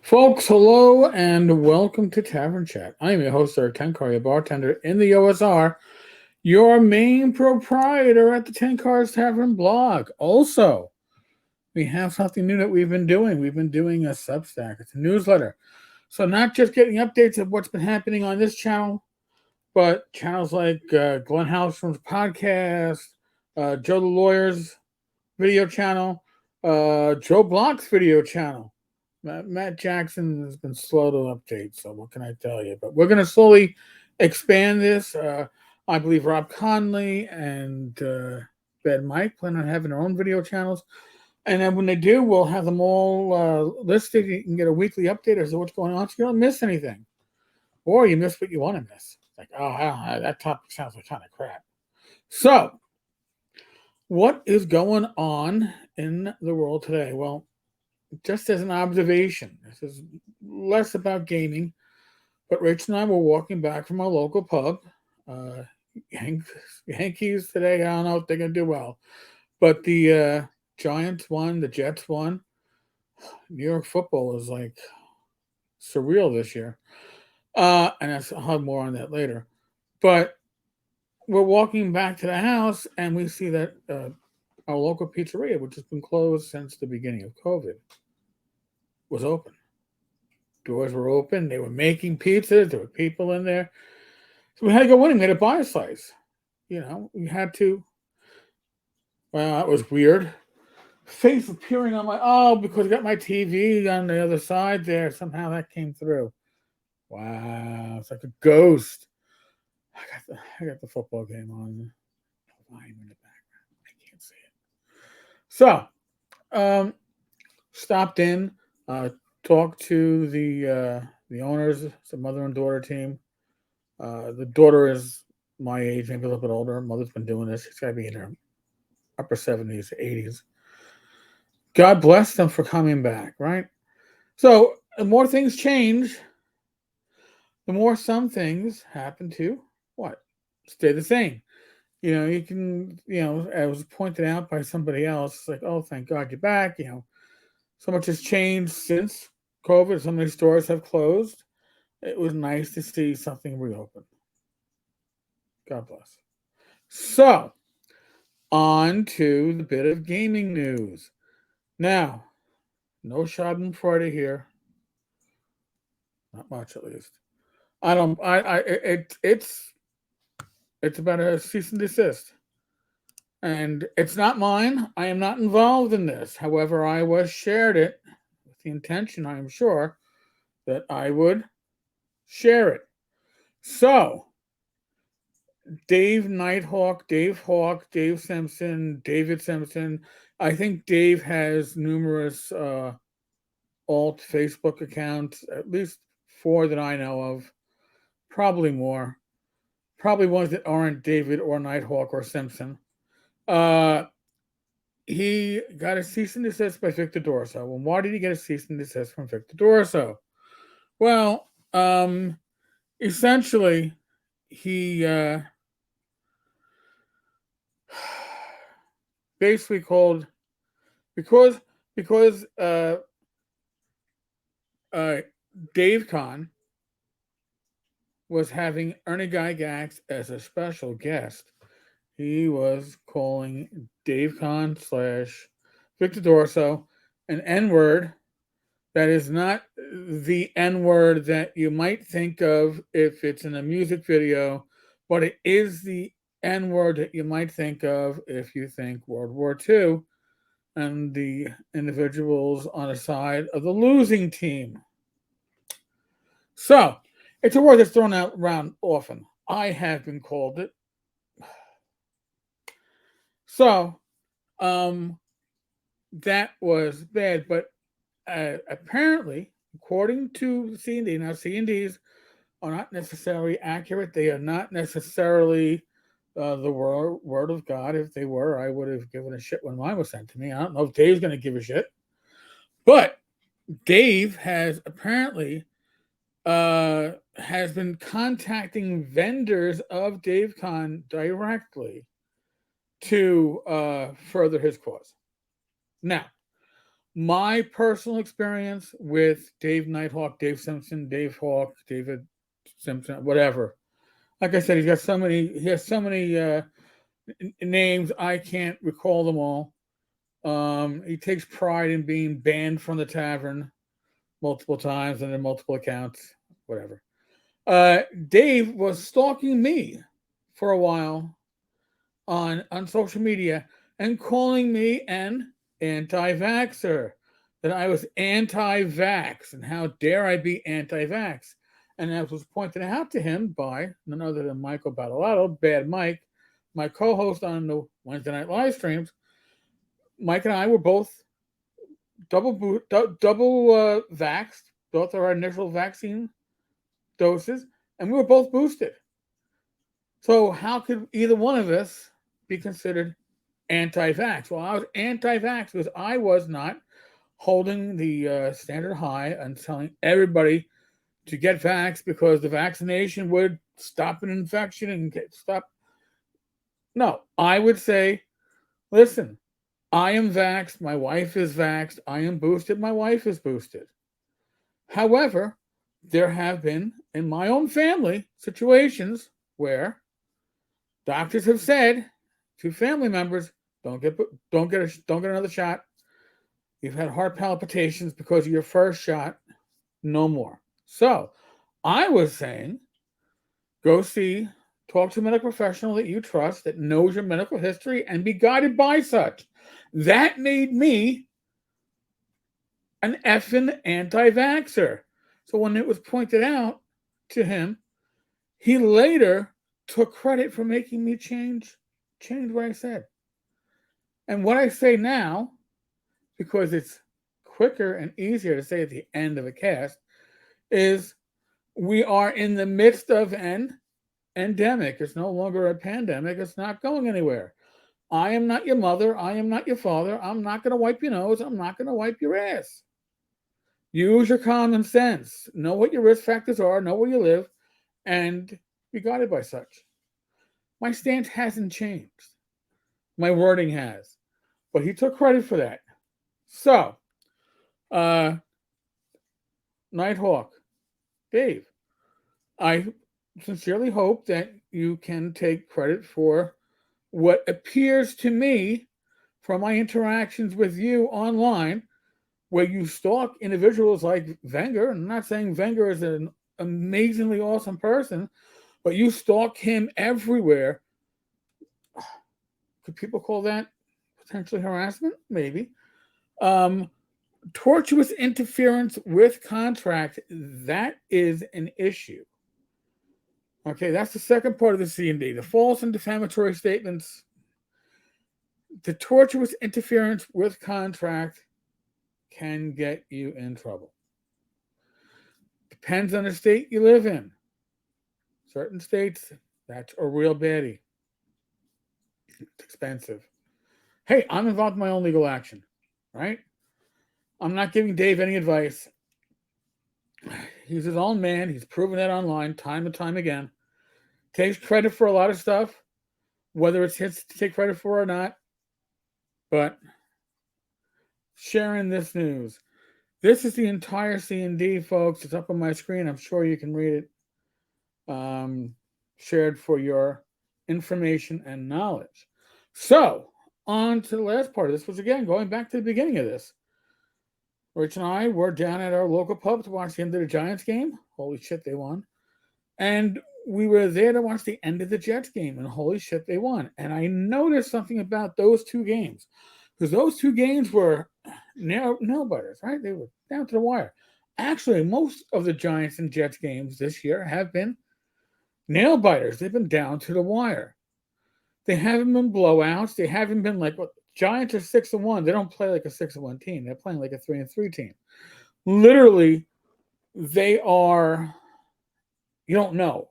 Folks, hello and welcome to Tavern Chat. I am your host, Sir Tenkar, your bartender in the OSR, your main proprietor at the Tenkar's Tavern blog. Also, we have something new that we've been doing. We've been doing a Substack. It's a newsletter. So not just getting updates of what's been happening on this channel, but channels like Glenn Halstrom's podcast, Joe the Lawyer's video channel, Joe Block's video channel. Matt Jackson has been slow to update, so what can I tell you? But we're going to slowly expand this. I believe Rob Conley and Ben Mike plan on having their own video channels. And then when they do, we'll have them all listed. You can get a weekly update as to what's going on so you don't miss anything. Or you miss what you want to miss. Like, oh, that topic sounds like kind of crap. So, what is going on in the world today? Well, just as an observation, this is less about gaming, but Rich and I were walking back from our local pub. Yankees today, I don't know if they're going to do well, but the Giants won, the Jets won. New York football is like surreal this year. And I'll have more on that later. But we're walking back to the house and we see that our local pizzeria, which has been closed since the beginning of COVID, was open. Doors were open. They were making pizzas. There were people in there. So we had to go in and we had to buy a slice. You know, we had to. Well, that was weird. Face appearing on because I got my TV on the other side there. Somehow that came through. Wow, it's like a ghost. I got the football game on. Volume in the background. I can't see it. So, stopped in, talked to the owners, it's a mother and daughter team. The daughter is my age, maybe a little bit older. Mother's been doing this. She's got to be in her upper 70s, 80s. God bless them for coming back, right? So the more things change, the more some things happen to what? Stay the same. You can, as was pointed out by somebody else, like, oh, thank God you're back. So much has changed since COVID. So many stores have closed. It was nice to see something reopen. God bless. So, on to the bit of gaming news. Now, no Schadenfreude here. Not much, at least. I don't. It's about a cease and desist, and it's not mine. I am not involved in this. However, I was shared it with the intention, I am sure, that I would share it. So, Dave Knighthawk, Dave Hawk, Dave Simpson, David Simpson. I think Dave has numerous alt Facebook accounts, at least 4 that I know of, probably more. Probably ones that aren't David or Nighthawk or Simpson. He got a cease and desist by Victor Dorso. And why did he get a cease and desist from Victor Dorso? Well, essentially, he basically called because Dave Kahn was having Ernie Gygax as a special guest. He was calling Dave Kahn / Victor Dorso an N-word that is not the N-word that you might think of if it's in a music video, but it is the N-word that you might think of if you think World War II and the individuals on the side of the losing team. So, it's a word that's thrown out around often. I have been called it. So, that was bad, but apparently, according to C&D, now C&Ds are not necessarily accurate. They are not necessarily the word of God. If they were, I would have given a shit when mine was sent to me. I don't know if Dave's going to give a shit. But Dave has apparently has been contacting vendors of Dave Kahn directly to further his cause. Now, My personal experience with Dave Nighthawk, Dave Simpson, Dave Hawk, David Simpson, whatever. Like I said, he has so many names, I can't recall them all. He takes pride in being banned from the tavern multiple times and in multiple accounts, whatever. Dave was stalking me for a while on social media and calling me an anti-vaxxer, that I was anti-vax, and how dare I be anti-vax. And that was pointed out to him by none other than Michael Battalato, Bad Mike, my co-host on the Wednesday night live streams. Mike and I were both double vaxxed, both our initial vaccine doses, and we were both boosted. So how could either one of us be considered anti-vax? Well, I was anti-vax because I was not holding the standard high and telling everybody to get vaxxed because the vaccination would stop an infection and stop. No, I would say, listen, I am vaxxed. My wife is vaxxed. I am boosted. My wife is boosted. However, there have been in my own family situations where doctors have said to family members, don't get another shot. You've had heart palpitations because of your first shot. No more. So I was saying, go talk to a medical professional that you trust, that knows your medical history, and be guided by such. That made me an effing anti-vaxxer. So when it was pointed out to him, he later took credit for making me change what I said. And what I say now, because it's quicker and easier to say at the end of a cast, is we are in the midst of an endemic. It's no longer a pandemic. It's not going anywhere. I am not your mother. I am not your father. I'm not going to wipe your nose. I'm not going to wipe your ass. Use your common sense. Know what your risk factors are. Know where you live. And be guided by such. My stance hasn't changed. My wording has. But he took credit for that. So, Nighthawk, Dave, I sincerely hope that you can take credit for what appears to me from my interactions with you online, where you stalk individuals like Wenger. I'm not saying Wenger is an amazingly awesome person, but you stalk him everywhere. Could people call that potentially harassment? Maybe. Tortuous interference with contract, that is an issue. Okay, that's the second part of the C&D. The false and defamatory statements. The tortuous interference with contract can get you in trouble. Depends on the state you live in. Certain states, that's a real baddie. It's expensive. Hey, I'm involved in my own legal action, right? I'm not giving Dave any advice. He's his own man. He's proven that online time and time again. Takes credit for a lot of stuff, whether it's his to take credit for or not. But sharing this news. This is the entire C&D, folks. It's up on my screen. I'm sure you can read it. Shared for your information and knowledge. So, on to the last part of this, was again going back to the beginning of this. Rich and I were down at our local pub to watch the end of the Giants game. Holy shit, they won. And we were there to watch the end of the Jets game, and holy shit, they won. And I noticed something about those two games, because those two games were nail-biters, right? They were down to the wire. Actually, most of the Giants and Jets games this year have been nail-biters. They've been down to the wire. They haven't been blowouts. They haven't been like, what, Giants are 6-1. They don't play like a 6-1 team. They're playing like a 3-3 team. Literally, they are, you don't know.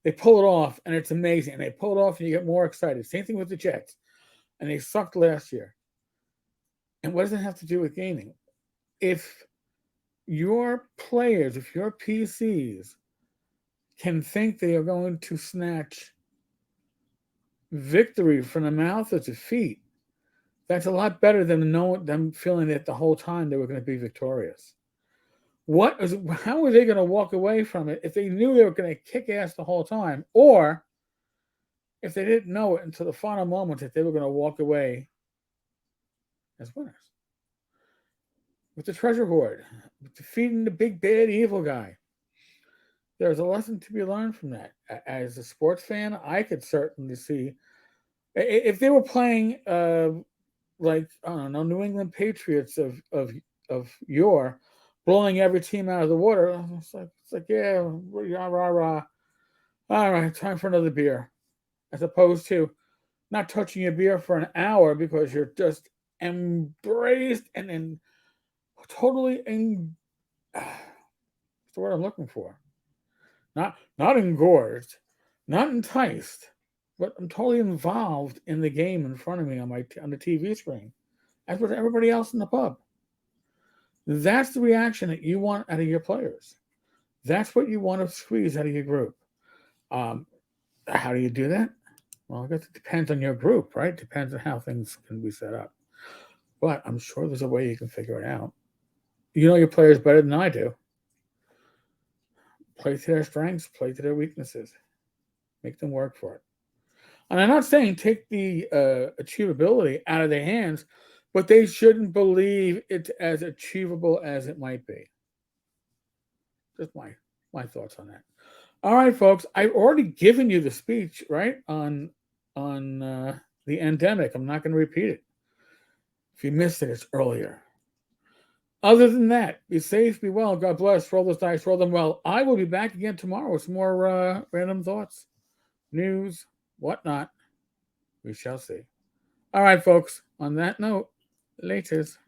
They pull it off, and it's amazing. And they pull it off, and you get more excited. Same thing with the Jets. And they sucked last year. And what does it have to do with gaming? If your players, if your PCs can think they are going to snatch victory from the mouth of defeat, That's a lot better than them feeling that the whole time they were going to be victorious. How were they going to walk away from it if they knew they were going to kick ass the whole time, or if they didn't know it until the final moment that they were going to walk away as winners with the treasure hoard, defeating the big bad evil guy? There's a lesson to be learned from that. As a sports fan, I could certainly see if they were playing like I don't know, New England Patriots of yore, blowing every team out of the water. It's like yeah, rah rah rah. All right, time for another beer, as opposed to not touching a beer for an hour because you're just embraced and totally what's the word I'm looking for? Not engorged, not enticed, but I'm totally involved in the game in front of me on the TV screen, as with everybody else in the pub. That's the reaction that you want out of your players. That's what you want to squeeze out of your group. Um, how do you do that? Well, I guess it depends on your group, right? Depends on how things can be set up. But I'm sure there's a way you can figure it out. You know your players better than I do. Play to their strengths, play to their weaknesses, make them work for it. And I'm not saying take the achievability out of their hands, but they shouldn't believe it's as achievable as it might be. Just my thoughts on that. All right, folks. I've already given you the speech, right, on the endemic. I'm not going to repeat it. If you missed it, it's earlier. Other than that, be safe, be well. God bless. Roll those dice, roll them well. I will be back again tomorrow with some more random thoughts, news, whatnot. We shall see. All right, folks. On that note, laters.